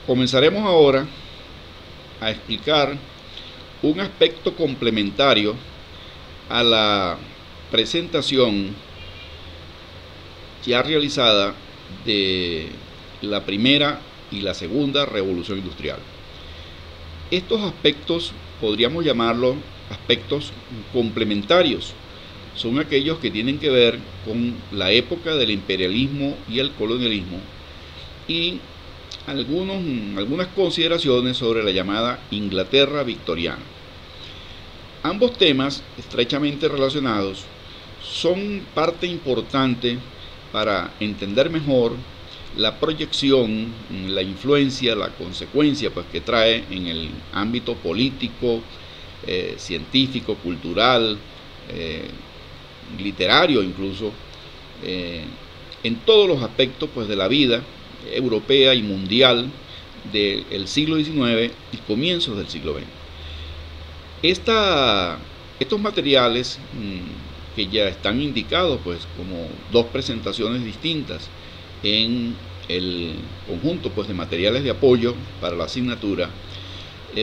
Comenzaremos ahora a explicar un aspecto complementario a la presentación ya realizada de la primera y la segunda revolución industrial. Estos aspectos podríamos llamarlos aspectos complementarios. Son aquellos que tienen que ver con la época del imperialismo y el colonialismo y algunas consideraciones sobre la llamada Inglaterra victoriana. Ambos temas, estrechamente relacionados, son parte importante para entender mejor la proyección, la influencia, la consecuencia pues, que trae en el ámbito político, científico, cultural, literario incluso, en todos los aspectos pues, de la vida europea y mundial del siglo XIX y comienzos del siglo XX. Estos materiales que ya están indicados pues, como dos presentaciones distintas en el conjunto pues, de materiales de apoyo para la asignatura,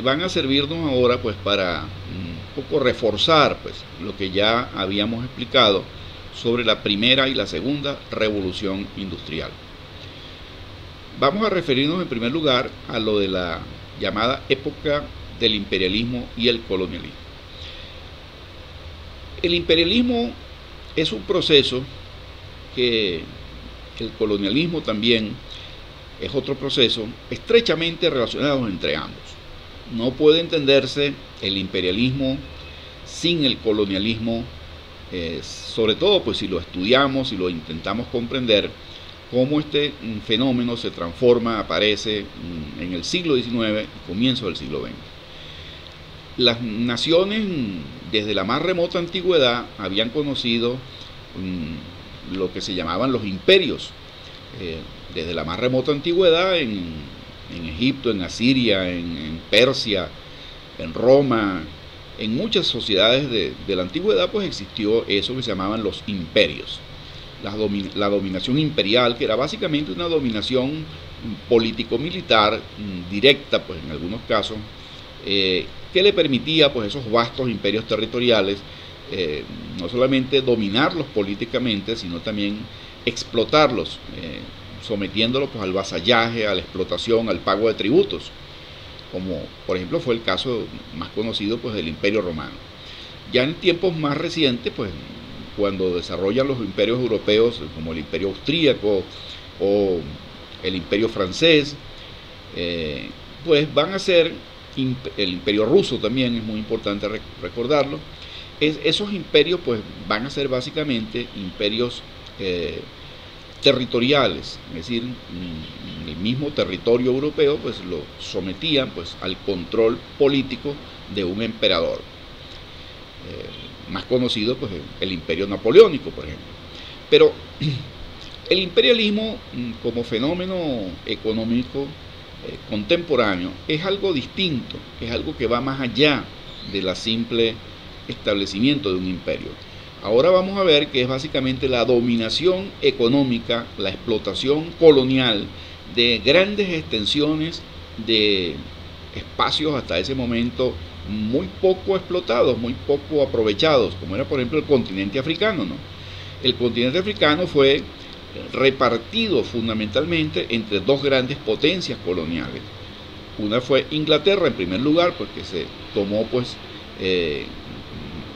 van a servirnos ahora pues, para un poco reforzar pues, lo que ya habíamos explicado sobre la primera y la segunda revolución industrial. Vamos a referirnos en primer lugar a lo de la llamada época del imperialismo y el colonialismo. El imperialismo es un proceso que el colonialismo también es otro proceso estrechamente relacionados entre ambos. No puede entenderse el imperialismo sin el colonialismo, sobre todo pues si lo estudiamos y lo intentamos comprender, cómo este fenómeno se transforma, aparece en el siglo XIX y comienzo del siglo XX. Las naciones desde la más remota antigüedad habían conocido lo que se llamaban los imperios. Desde la más remota antigüedad en Egipto, en Asiria, en Persia, en Roma, en muchas sociedades de la antigüedad pues existió eso que se llamaban los imperios. La dominación imperial, que era básicamente una dominación político-militar directa, pues en algunos casos, que le permitía pues esos vastos imperios territoriales no solamente dominarlos políticamente, sino también explotarlos, sometiéndolos pues al vasallaje, a la explotación, al pago de tributos, como por ejemplo fue el caso más conocido pues del Imperio Romano. Ya en tiempos más recientes, pues cuando desarrollan los imperios europeos como el Imperio Austríaco o el Imperio Francés, pues van a ser el Imperio Ruso también, es muy importante recordarlo. Esos imperios pues van a ser básicamente imperios territoriales, es decir, el mismo territorio europeo pues lo sometían pues al control político de un emperador, más conocido pues el Imperio Napoleónico, por ejemplo. Pero el imperialismo como fenómeno económico contemporáneo es algo distinto, es algo que va más allá de la simple establecimiento de un imperio. Ahora vamos a ver que es básicamente la dominación económica, la explotación colonial de grandes extensiones de espacios hasta ese momento muy poco explotados, muy poco aprovechados, como era por ejemplo el continente africano, ¿no? El continente africano fue repartido fundamentalmente entre dos grandes potencias coloniales. Una fue Inglaterra en primer lugar, porque se tomó pues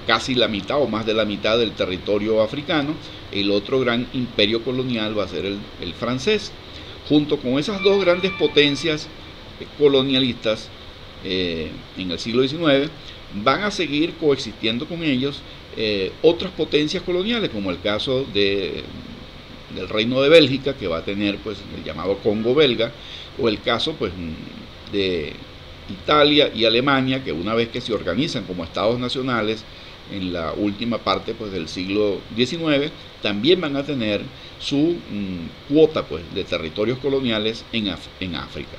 casi la mitad o más de la mitad del territorio africano. El otro gran imperio colonial va a ser el francés. Junto con esas dos grandes potencias colonialistas en el siglo XIX, van a seguir coexistiendo con ellos otras potencias coloniales, como el caso del Reino de Bélgica, que va a tener pues el llamado Congo belga, o el caso pues de Italia y Alemania, que una vez que se organizan como estados nacionales en la última parte pues del siglo XIX, también van a tener su cuota pues de territorios coloniales en África.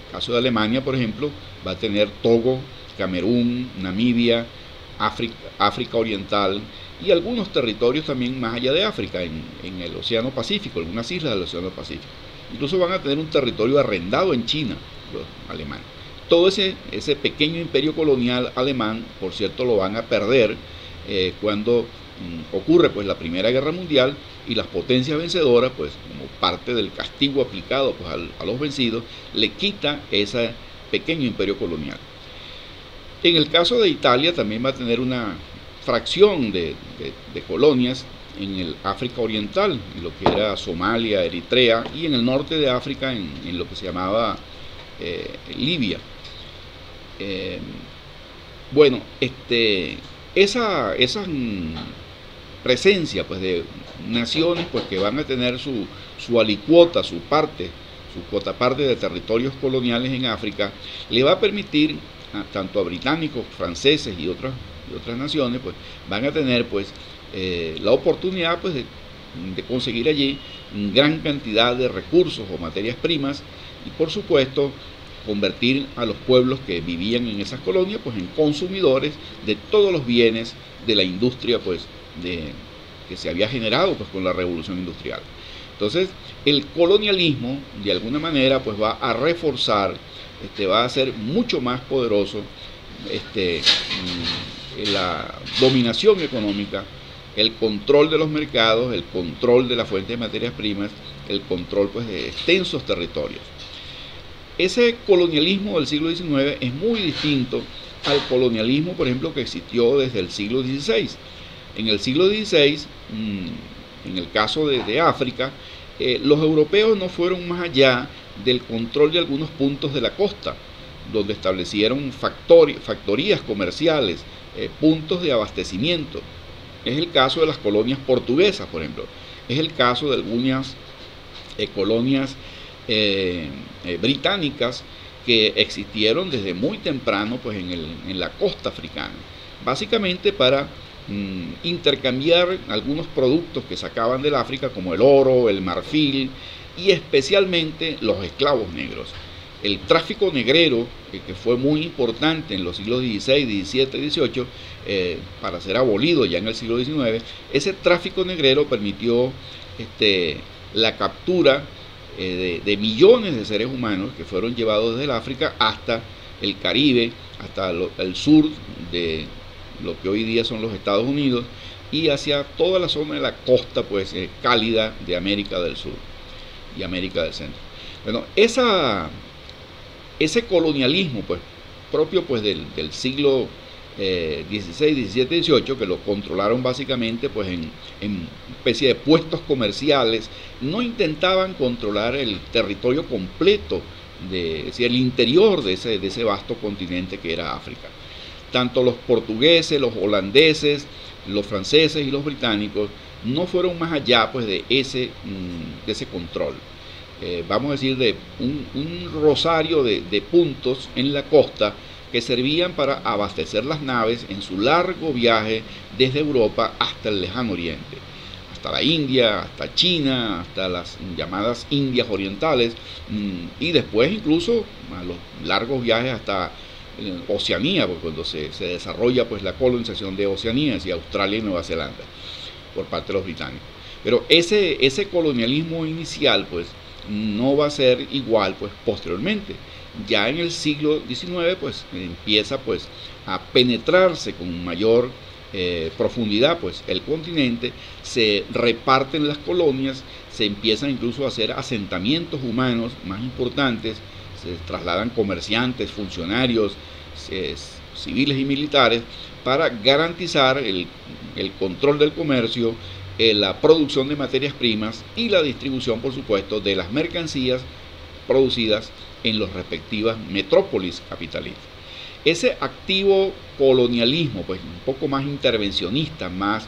El caso de Alemania, por ejemplo, va a tener Togo, Camerún, Namibia, África Oriental y algunos territorios también más allá de África, en el Océano Pacífico, algunas islas del Océano Pacífico. Incluso van a tener un territorio arrendado en China, los alemanes. Todo ese pequeño imperio colonial alemán, por cierto, lo van a perder cuando ocurre pues la Primera Guerra Mundial, y las potencias vencedoras, pues como parte del castigo aplicado pues a los vencidos, le quita ese pequeño imperio colonial. En el caso de Italia también va a tener una fracción de colonias en el África Oriental, en lo que era Somalia, Eritrea, y en el norte de África en lo que se llamaba Libia. Bueno, esa presencia pues de naciones pues que van a tener su alicuota, su cuota parte de territorios coloniales en África, le va a permitir tanto a británicos, franceses y otras naciones pues van a tener pues la oportunidad pues de conseguir allí gran cantidad de recursos o materias primas, y por supuesto convertir a los pueblos que vivían en esas colonias pues en consumidores de todos los bienes de la industria pues que se había generado pues con la revolución industrial. Entonces el colonialismo de alguna manera pues va a reforzar, va a ser mucho más poderoso la dominación económica, el control de los mercados, el control de la fuente de materias primas, el control pues de extensos territorios. Ese colonialismo del siglo XIX es muy distinto al colonialismo, por ejemplo, que existió desde el siglo XVI. En el siglo XVI, en el caso de África, los europeos no fueron más allá del control de algunos puntos de la costa, donde establecieron factorías comerciales, puntos de abastecimiento. Es el caso de las colonias portuguesas, por ejemplo. Es el caso de algunas colonias británicas que existieron desde muy temprano pues, en la costa africana, básicamente para intercambiar algunos productos que sacaban del África, como el oro, el marfil y especialmente los esclavos negros. El tráfico negrero, que fue muy importante en los siglos XVI, XVII y XVIII, para ser abolido ya en el siglo XIX, ese tráfico negrero permitió la captura de millones de seres humanos que fueron llevados desde el África hasta el Caribe, hasta el sur de lo que hoy día son los Estados Unidos, y hacia toda la zona de la costa pues cálida de América del Sur y América del Centro. Bueno, ese colonialismo pues propio pues del siglo XVI, XVII, XVIII, que lo controlaron básicamente pues en especie de puestos comerciales, no intentaban controlar el territorio completo, es decir, el interior de ese vasto continente que era África. Tanto los portugueses, los holandeses, los franceses y los británicos no fueron más allá pues de ese control. Vamos a decir, de un rosario de puntos en la costa que servían para abastecer las naves en su largo viaje desde Europa hasta el lejano oriente, hasta la India, hasta China, hasta las llamadas Indias orientales, y después incluso a los largos viajes hasta Oceanía, porque cuando se desarrolla pues la colonización de Oceanía, hacia Australia y Nueva Zelanda por parte de los británicos. Pero ese colonialismo inicial pues no va a ser igual pues posteriormente. Ya en el siglo XIX pues empieza pues a penetrarse con mayor profundidad pues el continente, se reparten las colonias, se empiezan incluso a hacer asentamientos humanos más importantes, se trasladan comerciantes, funcionarios, civiles y militares para garantizar el control del comercio, la producción de materias primas y la distribución, por supuesto, de las mercancías producidas en las respectivas metrópolis capitalistas. Ese activo colonialismo, pues un poco más intervencionista, más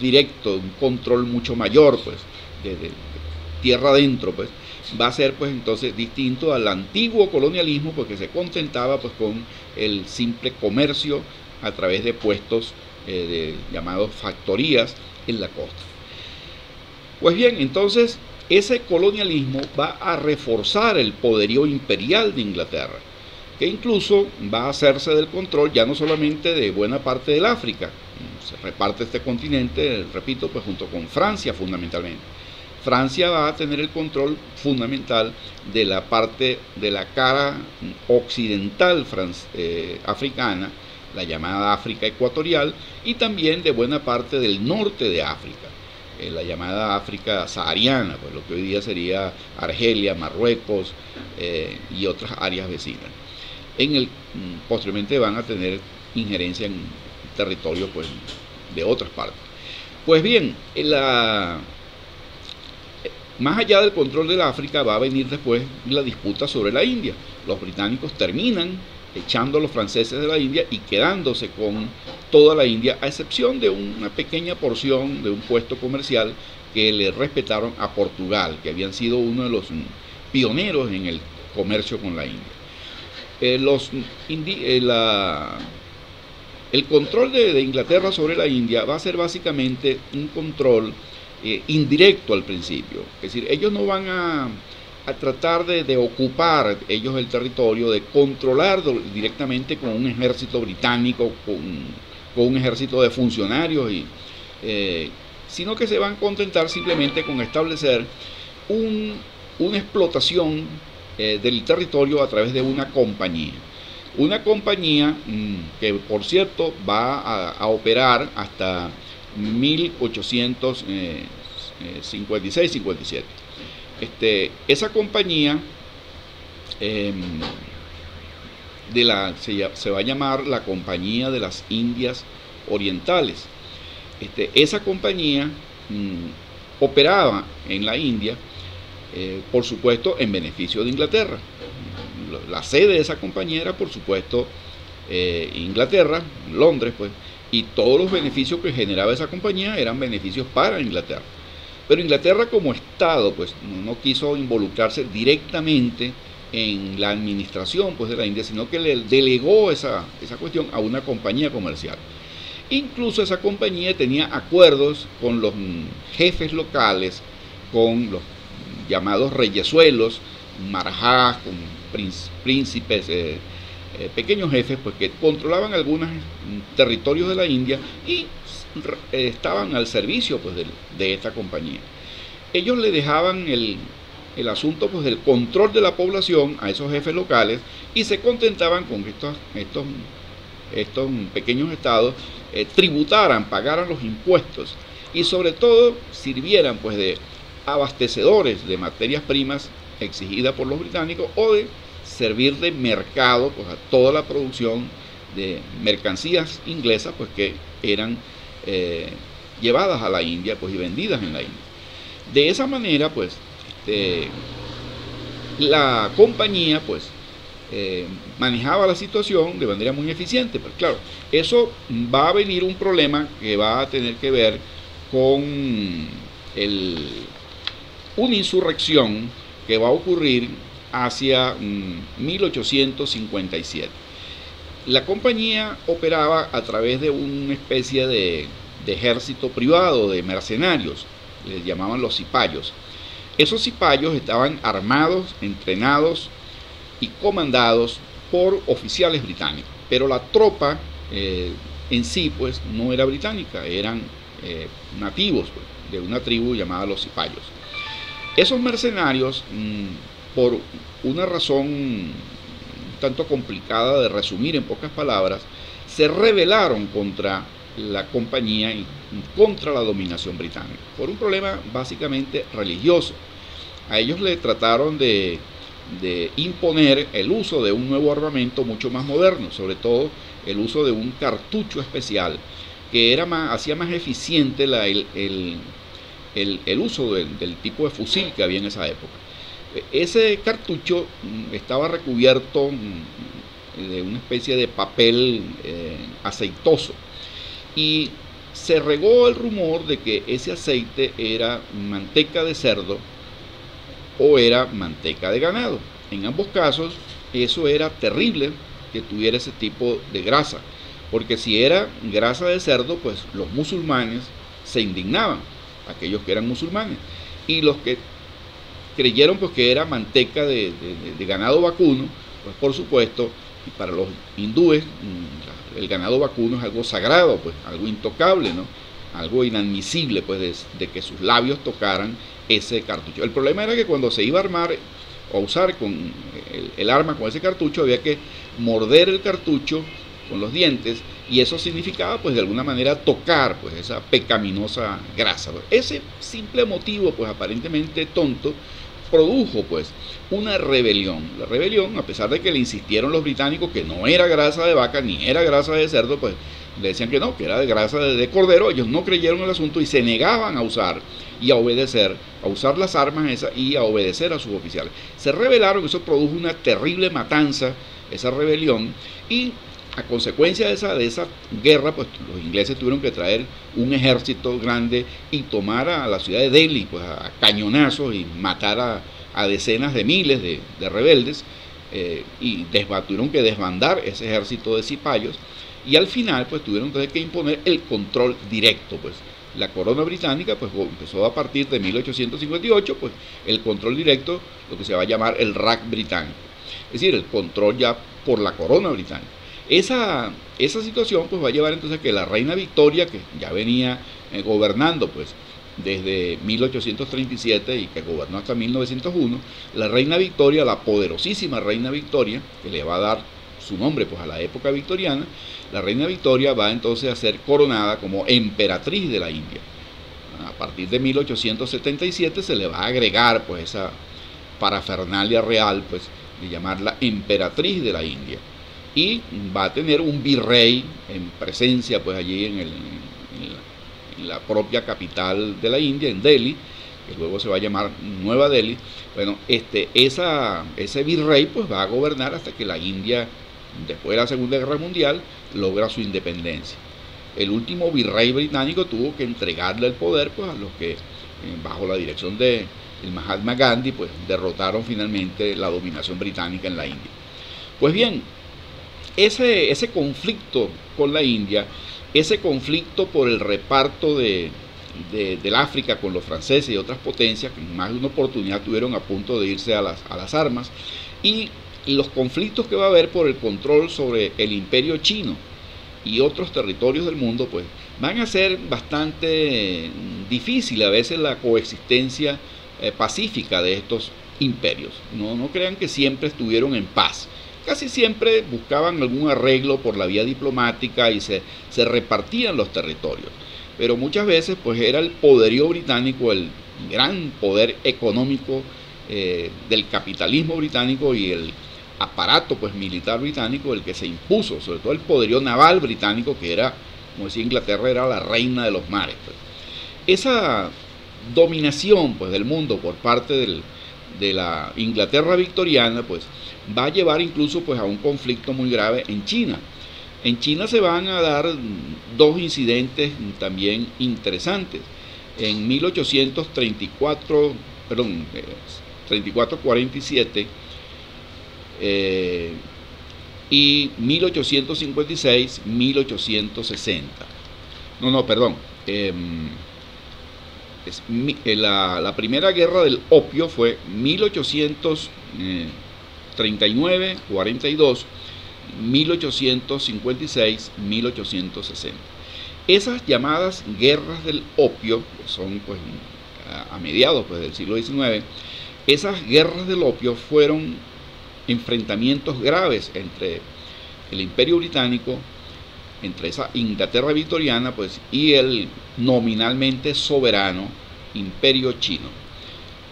directo, un control mucho mayor, pues, de tierra adentro, pues, va a ser, pues, entonces distinto al antiguo colonialismo, porque se contentaba, pues, con el simple comercio a través de puestos llamados factorías en la costa. Pues bien, entonces ese colonialismo va a reforzar el poderío imperial de Inglaterra, que incluso va a hacerse del control ya no solamente de buena parte del África, se reparte este continente, repito, pues junto con Francia fundamentalmente. Francia va a tener el control fundamental de la parte de la cara occidental africana, la llamada África ecuatorial, y también de buena parte del norte de África, la llamada África sahariana, pues lo que hoy día sería Argelia, Marruecos y otras áreas vecinas. Posteriormente van a tener injerencia en territorio pues, de otras partes. Pues bien, más allá del control de la África va a venir después la disputa sobre la India. Los británicos terminan echando a los franceses de la India y quedándose con toda la India, a excepción de una pequeña porción de un puesto comercial que le respetaron a Portugal, que habían sido uno de los pioneros en el comercio con la India. El control de Inglaterra sobre la India va a ser básicamente un control indirecto al principio. Es decir, ellos no van a tratar de ocupar ellos el territorio, de controlar directamente con un ejército británico, con un ejército de funcionarios, sino que se van a contentar simplemente con establecer una explotación del territorio a través de una compañía. Una compañía que, por cierto, va a operar hasta 1856-57. Esa compañía se va a llamar la Compañía de las Indias Orientales. Esa compañía operaba en la India, por supuesto, en beneficio de Inglaterra. La sede de esa compañía era, por supuesto, Inglaterra, Londres, pues, y todos los beneficios que generaba esa compañía eran beneficios para Inglaterra. Pero Inglaterra como Estado, pues, no quiso involucrarse directamente en la administración, pues, de la India, sino que le delegó esa cuestión a una compañía comercial. Incluso esa compañía tenía acuerdos con los jefes locales, con los llamados reyesuelos, marajás, con príncipes, pequeños jefes, pues, que controlaban algunos territorios de la India y estaban al servicio, pues, de esta compañía. Ellos le dejaban el asunto, pues, del control de la población a esos jefes locales y se contentaban con que estos pequeños estados tributaran, pagaran los impuestos y sobre todo sirvieran, pues, de abastecedores de materias primas exigidas por los británicos o de servir de mercado, pues, a toda la producción de mercancías inglesas, pues, que eran llevadas a la India, pues, y vendidas en la India. De esa manera, pues, la compañía, pues, manejaba la situación de manera muy eficiente. Pero claro, eso va a venir un problema que va a tener que ver con una insurrección que va a ocurrir hacia 1857. La compañía operaba a través de una especie de ejército privado, de mercenarios, les llamaban los cipayos. Esos cipayos estaban armados, entrenados y comandados por oficiales británicos, pero la tropa en sí, pues, no era británica, eran nativos, pues, de una tribu llamada los cipayos. Esos mercenarios, por una razón un tanto complicada de resumir en pocas palabras, se rebelaron contra la compañía y contra la dominación británica, por un problema básicamente religioso. A ellos le trataron de imponer el uso de un nuevo armamento mucho más moderno, sobre todo el uso de un cartucho especial que hacía más eficiente el uso del tipo de fusil que había en esa época. Ese cartucho estaba recubierto de una especie de papel aceitoso y se regó el rumor de que ese aceite era manteca de cerdo o era manteca de ganado. En ambos casos eso era terrible que tuviera ese tipo de grasa, porque si era grasa de cerdo, pues los musulmanes se indignaban, aquellos que eran musulmanes, y los que creyeron, pues, que era manteca de ganado vacuno, pues por supuesto, y para los hindúes el ganado vacuno es algo sagrado, pues algo intocable, ¿no? algo inadmisible, pues, de que sus labios tocaran ese cartucho. El problema era que cuando se iba a armar o a usar con el arma con ese cartucho, había que morder el cartucho con los dientes, y eso significaba, pues, de alguna manera tocar, pues, esa pecaminosa grasa. Ese simple motivo, pues, aparentemente tonto, produjo, pues, una rebelión. La rebelión, a pesar de que le insistieron los británicos que no era grasa de vaca ni era grasa de cerdo, pues le decían que no, que era de grasa de cordero. Ellos no creyeron el asunto y se negaban a usar y a obedecer, a usar las armas esas y a obedecer a sus oficiales. Se rebelaron, eso produjo una terrible matanza, esa rebelión, y a consecuencia de esa guerra, pues los ingleses tuvieron que traer un ejército grande y tomar a la ciudad de Delhi, pues, a cañonazos, y matar a decenas de miles de rebeldes, y tuvieron que desbandar ese ejército de cipayos, y al final, pues, tuvieron entonces que imponer el control directo. Pues la corona británica, pues, empezó a partir de 1858, pues, el control directo, lo que se va a llamar el Raj británico, es decir, el control ya por la corona británica. Esa situación, pues, va a llevar entonces a que la reina Victoria, que ya venía gobernando, pues, desde 1837 y que gobernó hasta 1901, la reina Victoria, la poderosísima reina Victoria, que le va a dar su nombre, pues, a la época victoriana, la reina Victoria va entonces a ser coronada como emperatriz de la India. A partir de 1877 se le va a agregar, pues, esa parafernalia real, pues, de llamarla emperatriz de la India, y va a tener un virrey en presencia, pues, allí en la propia capital de la India, en Delhi, que luego se va a llamar Nueva Delhi. Bueno, ese virrey, pues, va a gobernar hasta que la India, después de la Segunda Guerra Mundial, logra su independencia. El último virrey británico tuvo que entregarle el poder, pues, a los que, bajo la dirección de el Mahatma Gandhi, pues, derrotaron finalmente la dominación británica en la India. Pues bien, ese conflicto con la India, ese conflicto por el reparto del África con los franceses y otras potencias que en más de una oportunidad tuvieron a punto de irse a las armas, y los conflictos que va a haber por el control sobre el imperio chino y otros territorios del mundo, pues, van a ser bastante difícil a veces la coexistencia pacífica de estos imperios. No crean que siempre estuvieron en paz. Casi siempre buscaban algún arreglo por la vía diplomática y se repartían los territorios. Pero muchas veces, pues, era el poderío británico, el gran poder económico del capitalismo británico y el aparato, pues, militar británico, el que se impuso, sobre todo el poderío naval británico, que era, como decía Inglaterra, era la reina de los mares, pues. Esa dominación, pues, del mundo por parte de la Inglaterra victoriana, pues, va a llevar incluso, pues, a un conflicto muy grave en China. En China se van a dar dos incidentes también interesantes. En 34-47 y 1856-1860. La primera guerra del opio fue 1839-42, 1856-1860. Esas llamadas guerras del opio, que son, pues, a mediados, pues, del siglo XIX, esas guerras del opio fueron enfrentamientos graves entre el Imperio Británico, entre esa Inglaterra victoriana, pues, y el nominalmente soberano Imperio Chino.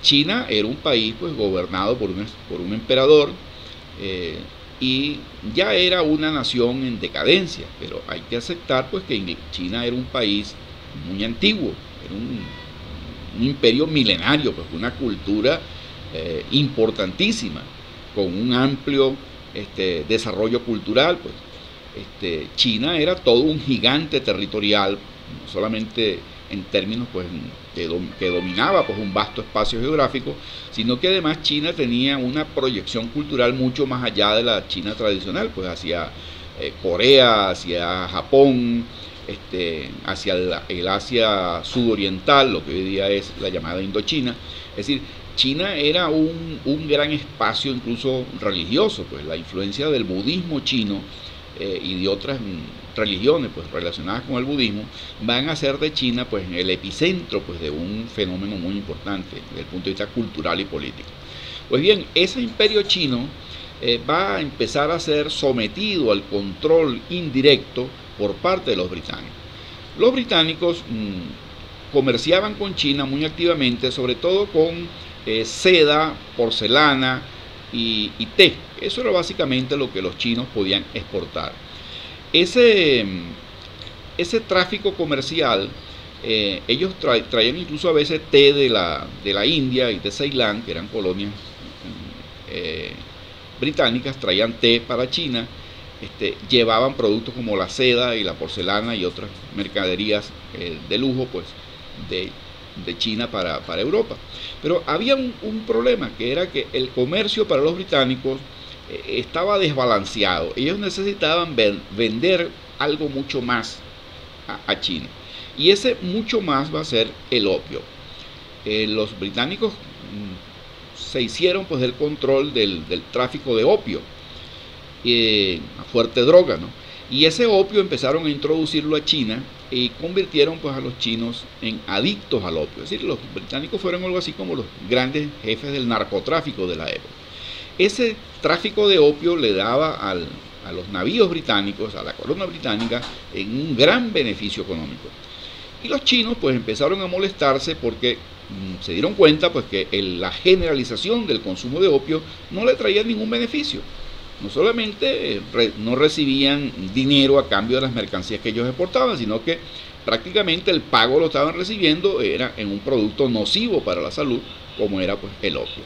China era un país, pues, gobernado por un emperador, y ya era una nación en decadencia, pero hay que aceptar, pues, que China era un país muy antiguo, era un imperio milenario, pues, una cultura importantísima, con un amplio desarrollo cultural, pues. China era todo un gigante territorial, no solamente en términos, pues, que dominaba, pues, un vasto espacio geográfico, sino que además China tenía una proyección cultural mucho más allá de la China tradicional, pues, hacia Corea, hacia Japón, hacia el Asia sudoriental, lo que hoy día es la llamada Indochina. Es decir, China era un gran espacio incluso religioso, pues la influencia del budismo chino y de otras religiones pues relacionadas con el budismo, van a ser de China pues el epicentro pues de un fenómeno muy importante desde el punto de vista cultural y político. Pues bien, ese imperio chino va a empezar a ser sometido al control indirecto por parte de los británicos. Los británicos comerciaban con China muy activamente, sobre todo con seda, porcelana y té. Eso era básicamente lo que los chinos podían exportar. Ese tráfico comercial, ellos traían incluso a veces té de la India y de Ceilán, que eran colonias británicas, traían té para China, llevaban productos como la seda y la porcelana y otras mercaderías de lujo pues de China para Europa. Pero había un problema, que era que el comercio para los británicos estaba desbalanceado. Ellos necesitaban vender algo mucho más a China, y ese mucho más va a ser el opio. Los británicos se hicieron pues del control del tráfico de opio, a fuerte droga, ¿no? Y ese opio empezaron a introducirlo a China y convirtieron pues a los chinos en adictos al opio. Es decir, los británicos fueron algo así como los grandes jefes del narcotráfico de la época. Ese tráfico de opio le daba a los navíos británicos, a la corona británica, en un gran beneficio económico. Y los chinos pues empezaron a molestarse porque se dieron cuenta pues que la generalización del consumo de opio no le traía ningún beneficio. No solamente no recibían dinero a cambio de las mercancías que ellos exportaban, sino que prácticamente el pago lo estaban recibiendo era en un producto nocivo para la salud, como era pues el opio.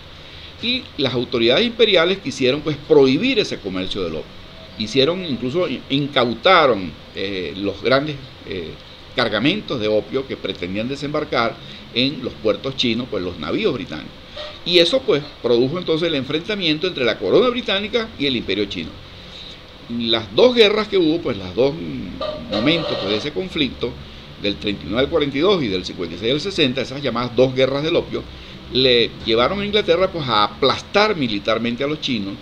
Y las autoridades imperiales quisieron pues prohibir ese comercio del opio. Incluso incautaron los grandes cargamentos de opio que pretendían desembarcar en los puertos chinos, pues los navíos británicos. Y eso pues produjo entonces el enfrentamiento entre la corona británica y el imperio chino. Las dos guerras que hubo, pues los dos momentos pues, de ese conflicto, del 39 al 42 y del 56 al 60, esas llamadas dos guerras del opio, le llevaron a Inglaterra pues a aplastar militarmente a los chinos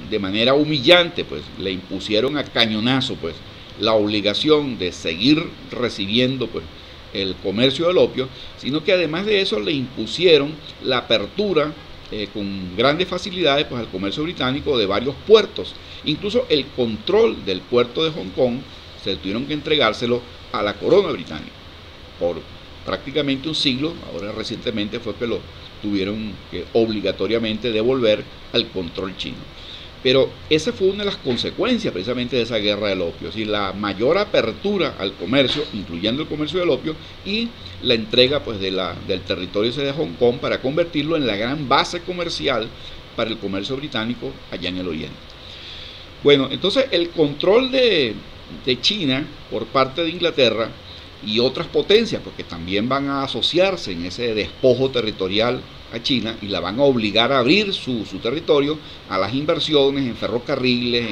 de manera humillante, pues le impusieron a cañonazo pues la obligación de seguir recibiendo pues el comercio del opio, sino que además de eso le impusieron la apertura con grandes facilidades pues al comercio británico de varios puertos. Incluso el control del puerto de Hong Kong se tuvieron que entregárselo a la corona británica por prácticamente un siglo. Ahora recientemente fue que lo tuvieron que obligatoriamente devolver al control chino. Pero esa fue una de las consecuencias precisamente de esa guerra del opio, es decir, la mayor apertura al comercio, incluyendo el comercio del opio, y la entrega pues del territorio ese de Hong Kong para convertirlo en la gran base comercial para el comercio británico allá en el oriente. Bueno, entonces el control de China por parte de Inglaterra y otras potencias, porque también van a asociarse en ese despojo territorial a China y la van a obligar a abrir su territorio a las inversiones en ferrocarriles,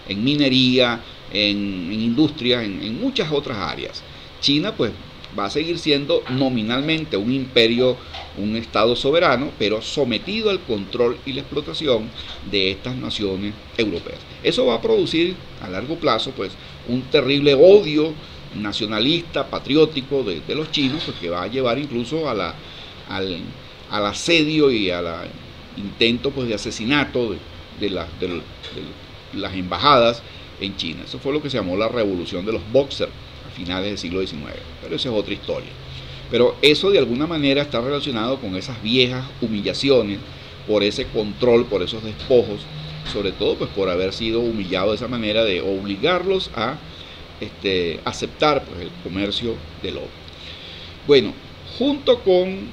en minería, en industria, en muchas otras áreas. China pues va a seguir siendo nominalmente un imperio, un estado soberano, pero sometido al control y la explotación de estas naciones europeas. Eso va a producir a largo plazo pues un terrible odio nacionalista, patriótico de los chinos, pues, que va a llevar incluso al asedio y al intento pues, de asesinato de las embajadas en China. Eso fue lo que se llamó la revolución de los Boxers a finales del siglo XIX, pero esa es otra historia. Pero eso de alguna manera está relacionado con esas viejas humillaciones, por ese control, por esos despojos, sobre todo pues por haber sido humillado de esa manera, de obligarlos a aceptar pues, el comercio del opio. Bueno, junto con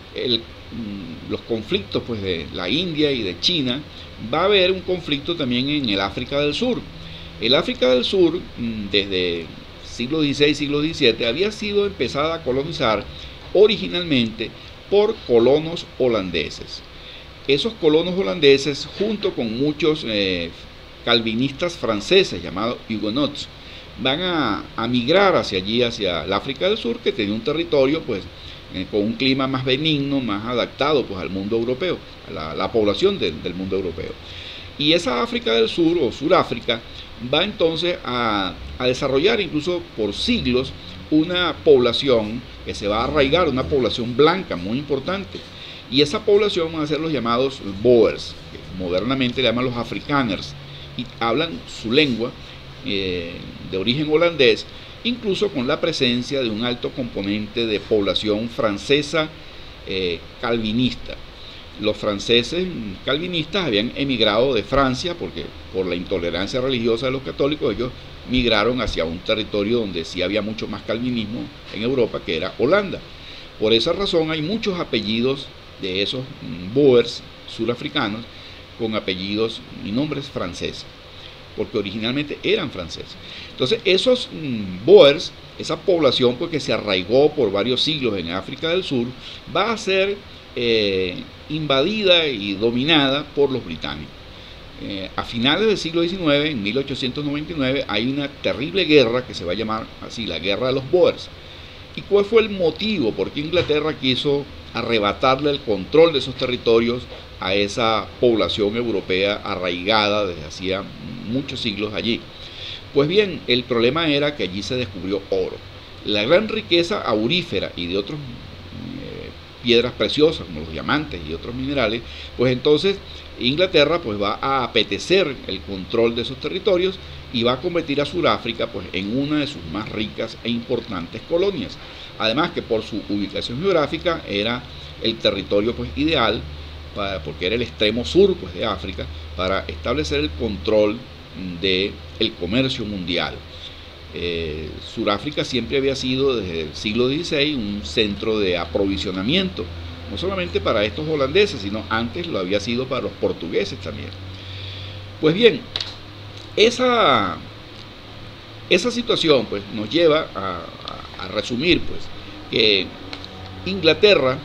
los conflictos pues, de la India y de China, va a haber un conflicto también en el África del Sur. El África del Sur, desde siglo XVI, siglo XVII, había sido empezada a colonizar originalmente por colonos holandeses. Esos colonos holandeses, junto con muchos calvinistas franceses llamados hugonots, van a migrar hacia allí, hacia el África del Sur, que tenía un territorio pues con un clima más benigno, más adaptado pues al mundo europeo, a la población del mundo europeo. Y esa África del Sur o Suráfrica va entonces a desarrollar incluso por siglos una población que se va a arraigar, una población blanca muy importante. Y esa población van a ser los llamados Boers, que modernamente le llaman los Afrikaners, y hablan su lengua de origen holandés, incluso con la presencia de un alto componente de población francesa calvinista. Los franceses calvinistas habían emigrado de Francia porque por la intolerancia religiosa de los católicos ellos migraron hacia un territorio donde sí había mucho más calvinismo en Europa, que era Holanda. Por esa razón hay muchos apellidos de esos Boers surafricanos con apellidos y nombres franceses, porque originalmente eran franceses. Entonces esos Boers, esa población pues, que se arraigó por varios siglos en África del Sur, va a ser invadida y dominada por los británicos. A finales del siglo XIX, en 1899, hay una terrible guerra que se va a llamar así, la Guerra de los Boers. ¿Y cuál fue el motivo por qué Inglaterra quiso arrebatarle el control de esos territorios a esa población europea arraigada desde hacía muchos siglos allí? Pues bien, el problema era que allí se descubrió oro. La gran riqueza aurífera y de otras piedras preciosas como los diamantes y otros minerales, pues entonces Inglaterra pues va a apetecer el control de esos territorios y va a convertir a Sudáfrica pues en una de sus más ricas e importantes colonias. Además que por su ubicación geográfica era el territorio pues ideal porque era el extremo sur pues, de África para establecer el control del comercio mundial. Sudáfrica siempre había sido desde el siglo XVI un centro de aprovisionamiento, no solamente para estos holandeses, sino antes lo había sido para los portugueses también. Pues bien, esa situación pues, nos lleva a resumir pues, que Inglaterra,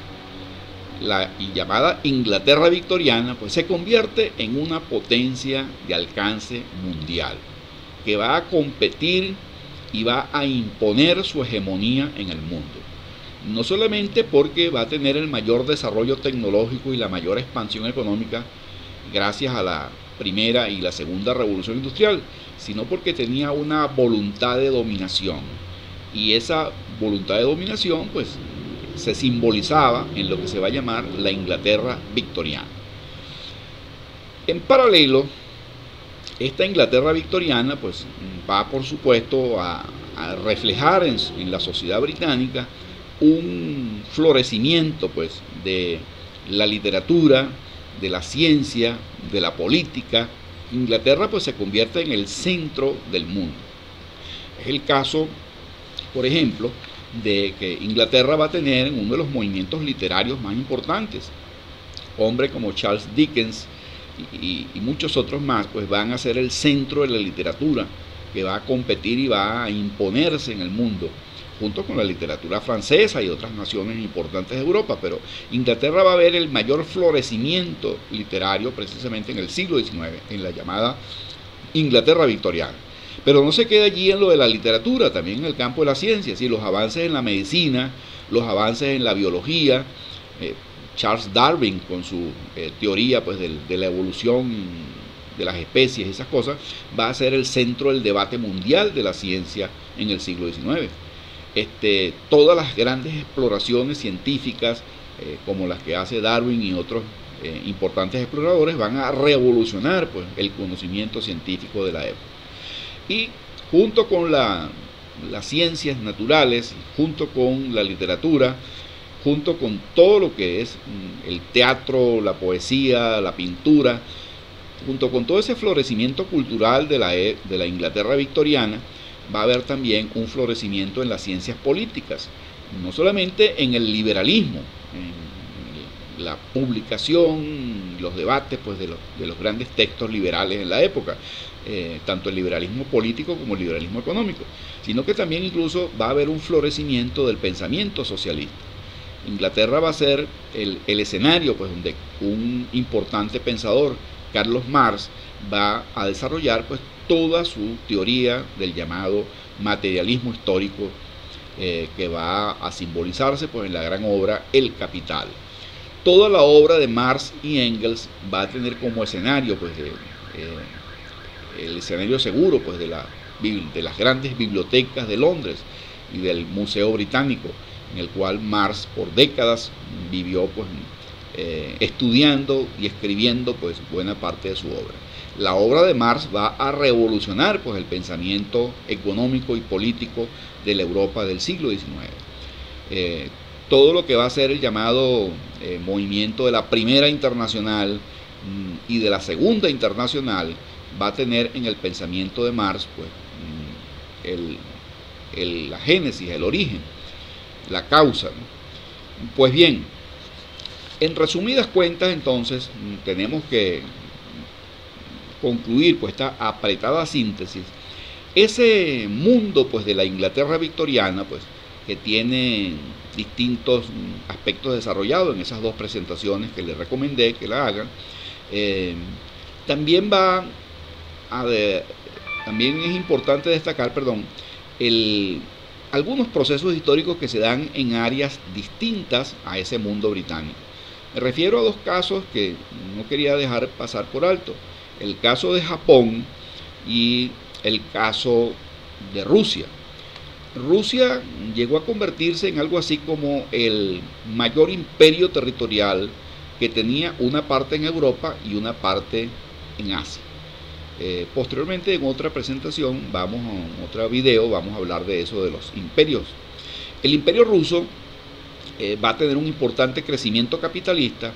la llamada Inglaterra victoriana, pues se convierte en una potencia de alcance mundial, que va a competir y va a imponer su hegemonía en el mundo. No solamente porque va a tener el mayor desarrollo tecnológico y la mayor expansión económica gracias a la primera y la segunda revolución industrial, sino porque tenía una voluntad de dominación. Y esa voluntad de dominación pues se simbolizaba en lo que se va a llamar la Inglaterra victoriana. En paralelo, esta Inglaterra victoriana pues va por supuesto a reflejar en la sociedad británica un florecimiento pues de la literatura, de la ciencia, de la política. Inglaterra pues se convierte en el centro del mundo. Es el caso, por ejemplo, de que Inglaterra va a tener uno de los movimientos literarios más importantes. Hombres como Charles Dickens y muchos otros más pues van a ser el centro de la literatura que va a competir y va a imponerse en el mundo junto con la literatura francesa y otras naciones importantes de Europa, pero Inglaterra va a ver el mayor florecimiento literario precisamente en el siglo XIX, en la llamada Inglaterra victoriana. Pero no se queda allí en lo de la literatura, también en el campo de la ciencia, ¿sí? Los avances en la medicina, los avances en la biología, Charles Darwin con su teoría pues, de la evolución de las especies y esas cosas, va a ser el centro del debate mundial de la ciencia en el siglo XIX. Todas las grandes exploraciones científicas, como las que hace Darwin y otros importantes exploradores, van a revolucionar pues, el conocimiento científico de la época. Y junto con las ciencias naturales, junto con la literatura, junto con todo lo que es el teatro, la poesía, la pintura, junto con todo ese florecimiento cultural de la Inglaterra victoriana, va a haber también un florecimiento en las ciencias políticas, no solamente en el liberalismo, en la publicación, los debates pues, de los grandes textos liberales en la época, tanto el liberalismo político como el liberalismo económico, sino que también incluso va a haber un florecimiento del pensamiento socialista. Inglaterra va a ser el escenario pues, donde un importante pensador, Carlos Marx, va a desarrollar pues, toda su teoría del llamado materialismo histórico, que va a simbolizarse pues, en la gran obra El Capital. Toda la obra de Marx y Engels va a tener como escenario pues, el escenario seguro pues, de las grandes bibliotecas de Londres y del Museo Británico, en el cual Marx por décadas vivió pues, estudiando y escribiendo pues, buena parte de su obra. La obra de Marx va a revolucionar pues, el pensamiento económico y político de la Europa del siglo XIX. Todo lo que va a ser el llamado movimiento de la Primera Internacional y de la Segunda Internacional va a tener en el pensamiento de Marx pues, la génesis, el origen, la causa, ¿no? Pues bien, en resumidas cuentas entonces tenemos que concluir pues, esta apretada síntesis. Ese mundo pues, de la Inglaterra victoriana pues, que tiene distintos aspectos desarrollados en esas dos presentaciones que les recomendé que la hagan, también también es importante destacar, algunos procesos históricos que se dan en áreas distintas a ese mundo británico. Me refiero a dos casos que no quería dejar pasar por alto: el caso de Japón y el caso de Rusia. Rusia llegó a convertirse en algo así como el mayor imperio territorial, que tenía una parte en Europa y una parte en Asia. Posteriormente, en otra presentación, en otro video, vamos a hablar de eso, de los imperios. El imperio ruso va a tener un importante crecimiento capitalista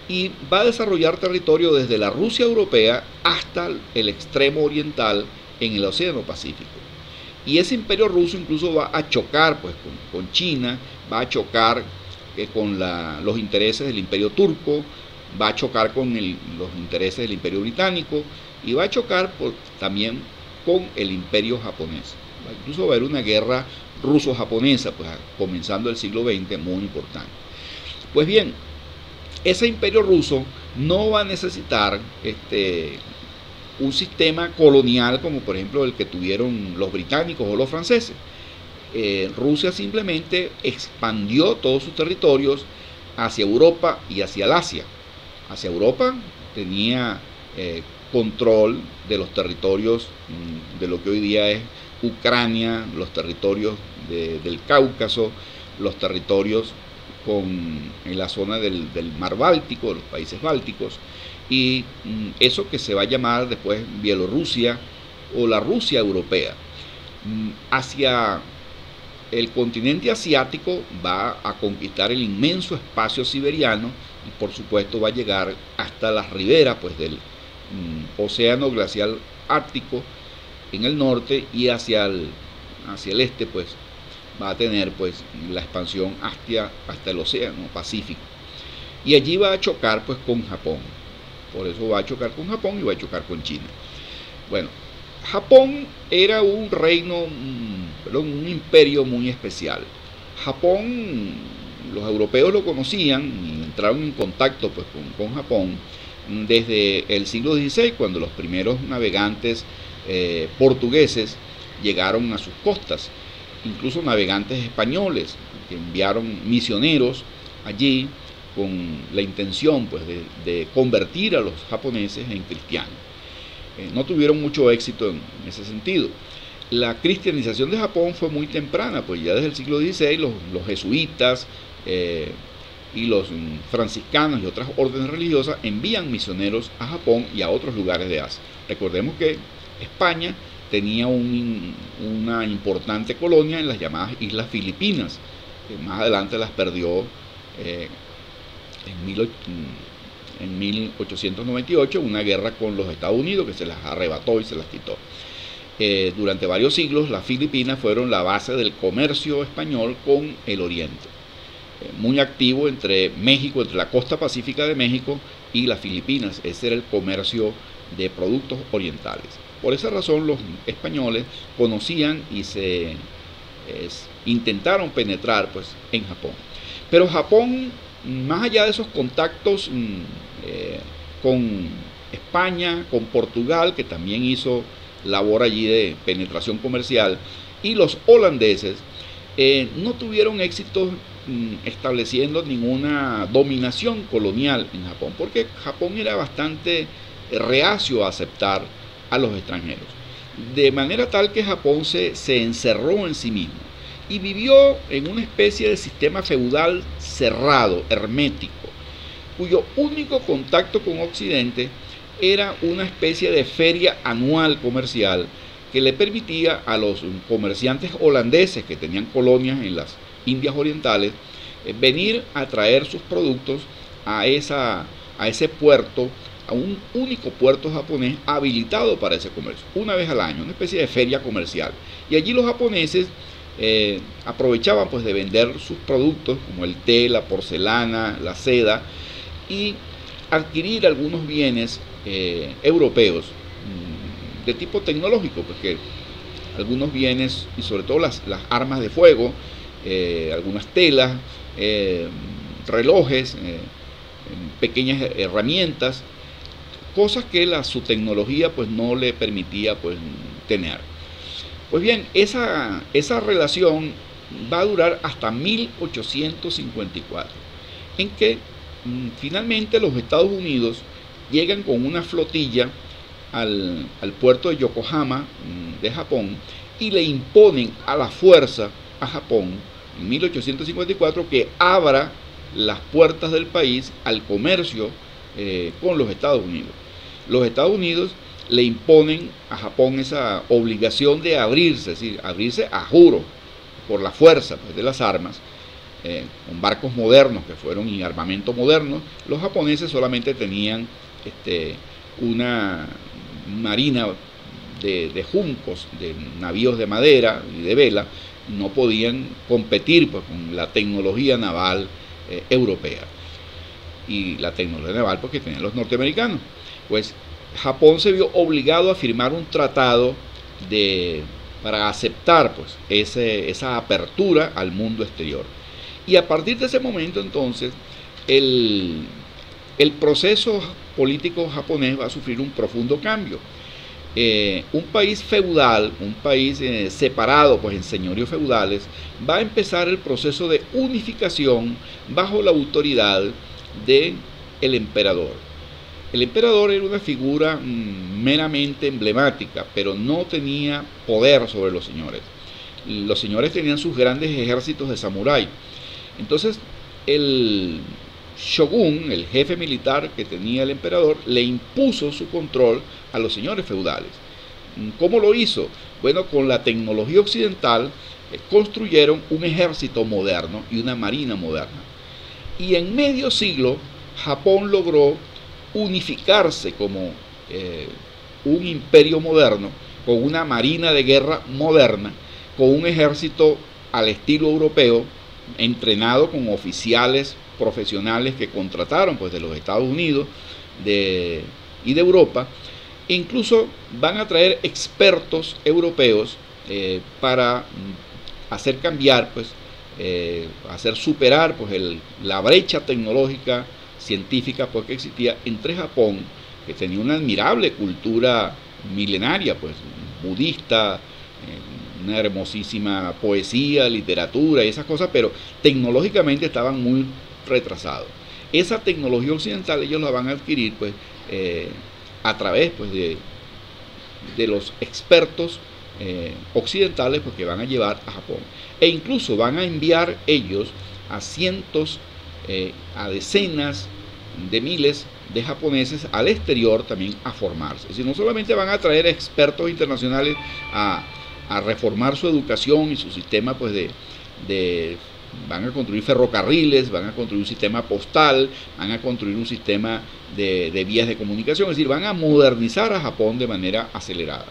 y va a desarrollar territorio desde la Rusia europea hasta el extremo oriental en el Océano Pacífico. Y ese imperio ruso incluso va a chocar pues, con China, va a chocar con los intereses del imperio turco, va a chocar con los intereses del imperio británico y va a chocar también con el imperio japonés. Incluso va a haber una guerra ruso-japonesa, pues, comenzando el siglo XX, muy importante. Pues bien, ese imperio ruso no va a necesitar un sistema colonial como por ejemplo el que tuvieron los británicos o los franceses. Rusia simplemente expandió todos sus territorios hacia Europa y hacia el Asia. Hacia Europa tenía control de los territorios de lo que hoy día es Ucrania, los territorios del Cáucaso, los territorios en la zona del Mar Báltico, de los países bálticos, y eso que se va a llamar después Bielorrusia o la Rusia europea. Hacia el continente asiático va a conquistar el inmenso espacio siberiano y por supuesto va a llegar hasta las riberas pues, del océano glacial ártico en el norte, y hacia el este pues va a tener pues la expansión hasta el océano Pacífico, y allí va a chocar pues con Japón. Por eso va a chocar con Japón y va a chocar con China. Bueno, Japón era un reino, un imperio muy especial. Japón, los europeos lo conocían y entraron en contacto pues, con Japón desde el siglo XVI, cuando los primeros navegantes portugueses llegaron a sus costas. Incluso navegantes españoles que enviaron misioneros allí con la intención pues, de convertir a los japoneses en cristianos. No tuvieron mucho éxito en ese sentido. La cristianización de Japón fue muy temprana, pues ya desde el siglo XVI los jesuitas y los franciscanos y otras órdenes religiosas envían misioneros a Japón y a otros lugares de Asia. Recordemos que España tenía una importante colonia en las llamadas Islas Filipinas, que más adelante las perdió en 1898, una guerra con los Estados Unidos que se las arrebató y se las quitó. Durante varios siglos las Filipinas fueron la base del comercio español con el Oriente, muy activo entre México, entre la costa pacífica de México y las Filipinas. Ese era el comercio de productos orientales. Por esa razón los españoles conocían y intentaron penetrar pues, en Japón. Pero Japón, más allá de esos contactos con España, con Portugal, que también hizo labor allí de penetración comercial, y los holandeses, no tuvieron éxito estableciendo ninguna dominación colonial en Japón, porque Japón era bastante reacio a aceptar a los extranjeros. De manera tal que Japón se encerró en sí mismo y vivió en una especie de sistema feudal cerrado, hermético, cuyo único contacto con Occidente era una especie de feria anual comercial que le permitía a los comerciantes holandeses que tenían colonias en las Indias Orientales venir a traer sus productos a ese puerto, a un único puerto japonés habilitado para ese comercio, una vez al año, una especie de feria comercial. Y allí los japoneses aprovechaban pues de vender sus productos como el té, la porcelana, la seda, y adquirir algunos bienes europeos de tipo tecnológico, porque algunos bienes, y sobre todo las armas de fuego, algunas telas, relojes, pequeñas herramientas, cosas que su tecnología pues no le permitía pues tener. Pues bien, esa relación va a durar hasta 1854, en que finalmente los Estados Unidos llegan con una flotilla al puerto de Yokohama de Japón y le imponen a la fuerza a Japón en 1854 que abra las puertas del país al comercio con los Estados Unidos. Los Estados Unidos le imponen a Japón esa obligación de abrirse, es decir, abrirse a juro, por la fuerza pues, de las armas, con barcos modernos que fueron y armamento moderno. Los japoneses solamente tenían una marina de juncos, de navíos de madera y de vela, no podían competir pues, con la tecnología naval europea y la tecnología naval porque tenían los norteamericanos. Pues Japón se vio obligado a firmar un tratado para aceptar pues, esa apertura al mundo exterior. Y a partir de ese momento entonces el proceso político japonés va a sufrir un profundo cambio. Un país feudal, un país separado pues, en señoríos feudales, va a empezar el proceso de unificación bajo la autoridad del emperador. El emperador era una figura meramente emblemática, pero no tenía poder sobre los señores. Los señores tenían sus grandes ejércitos de samurái. Entonces, el shogun, el jefe militar que tenía el emperador, le impuso su control a los señores feudales. ¿Cómo lo hizo? Bueno, con la tecnología occidental construyeron un ejército moderno y una marina moderna. Y en medio siglo, Japón logró unificarse como un imperio moderno, con una marina de guerra moderna, con un ejército al estilo europeo, entrenado con oficiales profesionales que contrataron pues, de los Estados Unidos y de Europa. E incluso van a traer expertos europeos para hacer cambiar, pues, hacer superar pues, la brecha tecnológica científica pues, que existía entre Japón, que tenía una admirable cultura milenaria, pues, budista, una hermosísima poesía, literatura y esas cosas, pero tecnológicamente estaban muy retrasados. Esa tecnología occidental ellos la van a adquirir pues, a través pues, de los expertos occidentales pues, que van a llevar a Japón. E incluso van a enviar ellos a cientos, a decenas de miles de japoneses al exterior también a formarse. Es decir, no solamente van a traer expertos internacionales a reformar su educación y su sistema pues van a construir ferrocarriles, van a construir un sistema postal, van a construir un sistema de vías de comunicación, es decir, van a modernizar a Japón de manera acelerada.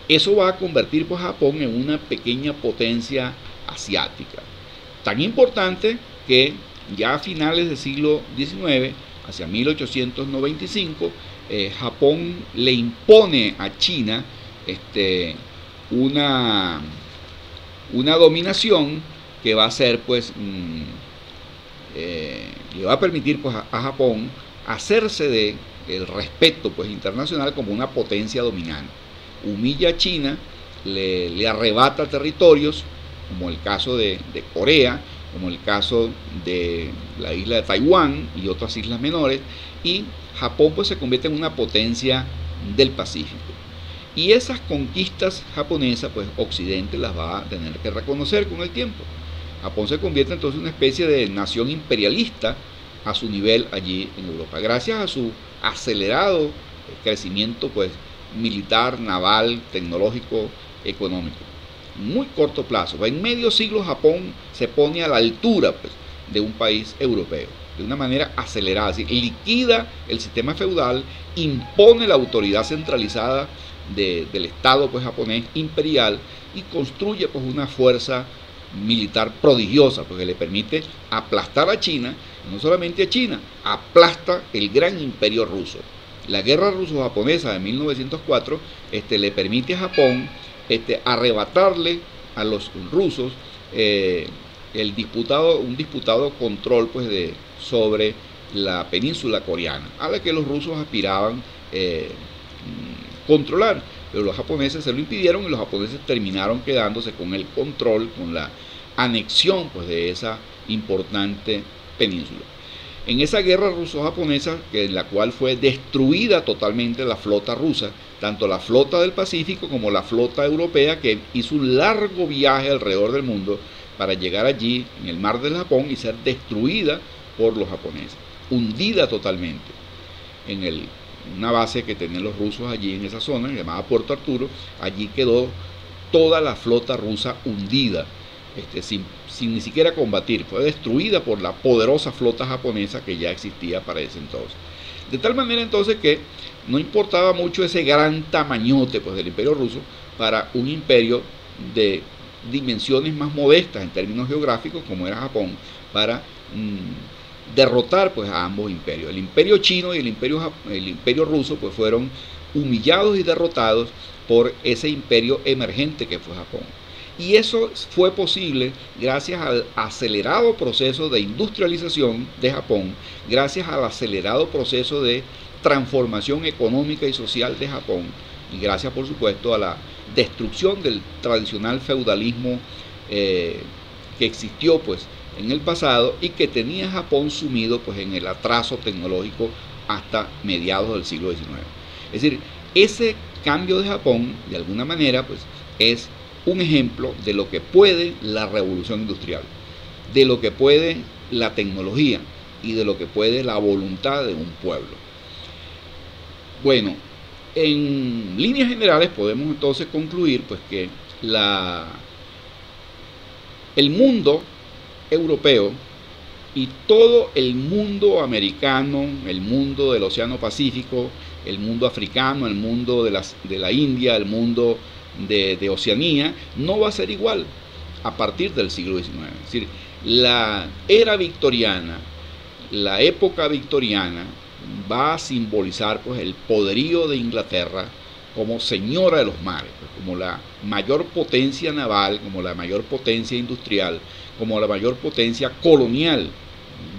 Eso va a convertir pues, a Japón en una pequeña potencia asiática, tan importante que ya a finales del siglo XIX, hacia 1895, Japón le impone a China una dominación que va a ser pues le va a permitir pues a Japón hacerse del respeto pues internacional como una potencia dominante. Humilla a China, le arrebata territorios, como el caso de Corea, como el caso de la isla de Taiwán y otras islas menores, y Japón pues se convierte en una potencia del Pacífico. Y esas conquistas japonesas, pues Occidente las va a tener que reconocer con el tiempo. Japón se convierte entonces en una especie de nación imperialista a su nivel allí en Europa, gracias a su acelerado crecimiento pues militar, naval, tecnológico, económico. Muy corto plazo, en medio siglo Japón se pone a la altura pues, de un país europeo, de una manera acelerada, así, liquida el sistema feudal, impone la autoridad centralizada del Estado pues, japonés imperial y construye pues, una fuerza militar prodigiosa, porque le permite aplastar a China, no solamente a China, aplasta el gran imperio ruso. La guerra ruso-japonesa de 1904 le permite a Japón arrebatarle a los rusos un disputado control pues, sobre la península coreana, a la que los rusos aspiraban controlar, pero los japoneses se lo impidieron y los japoneses terminaron quedándose con el control, con la anexión pues, de esa importante península. En esa guerra ruso-japonesa, en la cual fue destruida totalmente la flota rusa, tanto la flota del Pacífico como la flota europea, que hizo un largo viaje alrededor del mundo para llegar allí en el mar del Japón y ser destruida por los japoneses, hundida totalmente en una base que tenían los rusos allí en esa zona, llamada Puerto Arturo. Allí quedó toda la flota rusa hundida, sin ni siquiera combatir. Fue destruida por la poderosa flota japonesa que ya existía para ese entonces. De tal manera entonces que no importaba mucho ese gran tamañote pues, del imperio ruso para un imperio de dimensiones más modestas en términos geográficos como era Japón, para derrotar pues, a ambos imperios. El imperio chino y el imperio ruso pues, fueron humillados y derrotados por ese imperio emergente que fue Japón. Y eso fue posible gracias al acelerado proceso de industrialización de Japón, gracias al acelerado proceso de transformación económica y social de Japón, y gracias por supuesto a la destrucción del tradicional feudalismo que existió pues en el pasado y que tenía Japón sumido pues en el atraso tecnológico hasta mediados del siglo XIX. Es decir, ese cambio de Japón de alguna manera pues es un ejemplo de lo que puede la revolución industrial, de lo que puede la tecnología y de lo que puede la voluntad de un pueblo. Bueno, en líneas generales podemos entonces concluir pues que el mundo europeo y todo el mundo americano, el mundo del Océano Pacífico, el mundo africano, el mundo de la India, el mundo de Oceanía, no va a ser igual a partir del siglo XIX. Es decir, la era victoriana, la época victoriana, va a simbolizar pues, el poderío de Inglaterra como señora de los mares, pues, como la mayor potencia naval, como la mayor potencia industrial, como la mayor potencia colonial,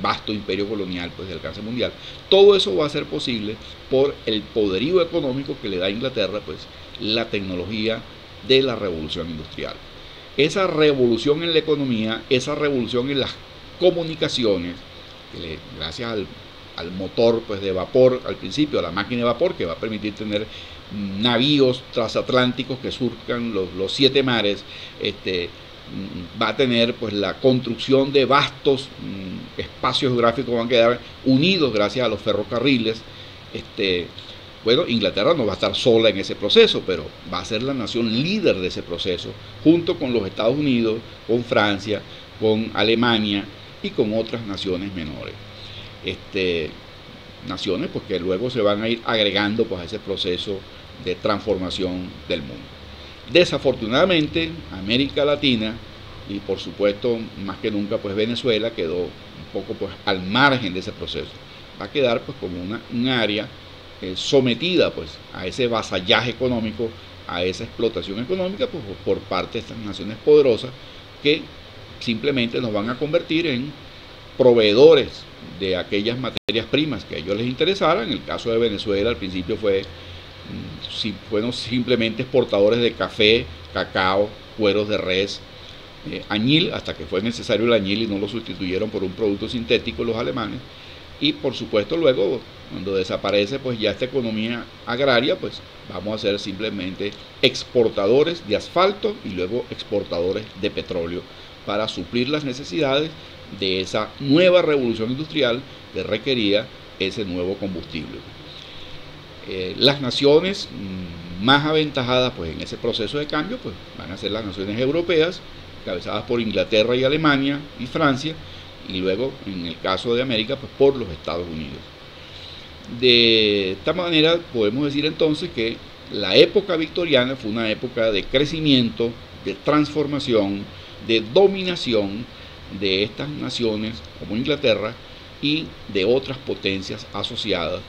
vasto imperio colonial pues, de alcance mundial. Todo eso va a ser posible por el poderío económico que le da a Inglaterra pues, la tecnología de la revolución industrial. Esa revolución en la economía, esa revolución en las comunicaciones, gracias al motor pues, de vapor al principio, a la máquina de vapor que va a permitir tener navíos transatlánticos que surcan los 7 mares, va a tener pues la construcción de vastos espacios geográficos, van a quedar unidos gracias a los ferrocarriles. Bueno, Inglaterra no va a estar sola en ese proceso, pero va a ser la nación líder de ese proceso, junto con los Estados Unidos, con Francia, con Alemania y con otras naciones menores. Naciones pues, que luego se van a ir agregando pues, a ese proceso de transformación del mundo. Desafortunadamente, América Latina y por supuesto más que nunca pues Venezuela quedó un poco pues al margen de ese proceso. Va a quedar pues como un área sometida pues a ese vasallaje económico, a esa explotación económica pues, por parte de estas naciones poderosas que simplemente nos van a convertir en proveedores de aquellas materias primas que a ellos les interesaran. En el caso de Venezuela al principio fueron simplemente exportadores de café, cacao, cueros de res, añil, hasta que fue necesario el añil y no lo sustituyeron por un producto sintético los alemanes. Y por supuesto luego, cuando desaparece pues ya esta economía agraria, pues vamos a ser simplemente exportadores de asfalto y luego exportadores de petróleo para suplir las necesidades de esa nueva revolución industrial que requería ese nuevo combustible. Las naciones más aventajadas pues en ese proceso de cambio pues van a ser las naciones europeas, encabezadas por Inglaterra y Alemania y Francia, y luego en el caso de América pues por los Estados Unidos. De esta manera podemos decir entonces que la época victoriana fue una época de crecimiento, de transformación, de dominación de estas naciones como Inglaterra y de otras potencias asociadas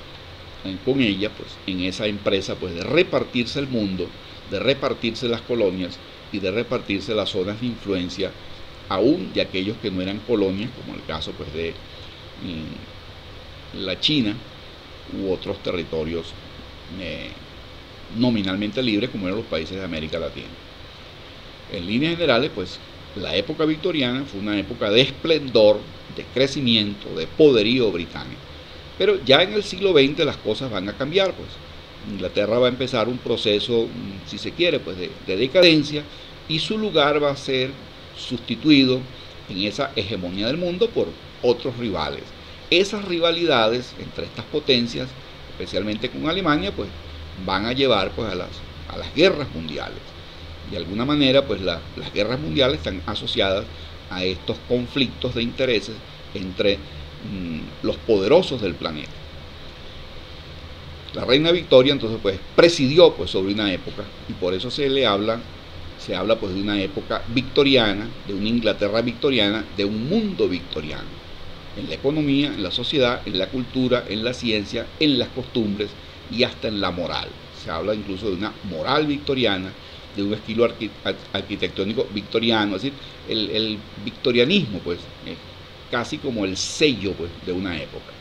con ella pues en esa empresa pues de repartirse el mundo, de repartirse las colonias y de repartirse las zonas de influencia aún de aquellos que no eran colonias, como el caso pues de la China u otros territorios nominalmente libres como eran los países de América Latina. En líneas generales pues la época victoriana fue una época de esplendor, de crecimiento, de poderío británico. Pero ya en el siglo XX las cosas van a cambiar, pues. Inglaterra va a empezar un proceso, si se quiere, pues de decadencia, y su lugar va a ser sustituido en esa hegemonía del mundo por otros rivales. Esas rivalidades entre estas potencias, especialmente con Alemania, pues van a llevar pues a las guerras mundiales. De alguna manera, pues las guerras mundiales están asociadas a estos conflictos de intereses entre los poderosos del planeta. La reina Victoria entonces pues presidió pues sobre una época, y por eso se habla pues de una época victoriana, de una Inglaterra victoriana, de un mundo victoriano, en la economía, en la sociedad, en la cultura, en la ciencia, en las costumbres y hasta en la moral. Se habla incluso de una moral victoriana, de un estilo arquitectónico victoriano, es decir, el victorianismo pues casi como el sello pues de una época.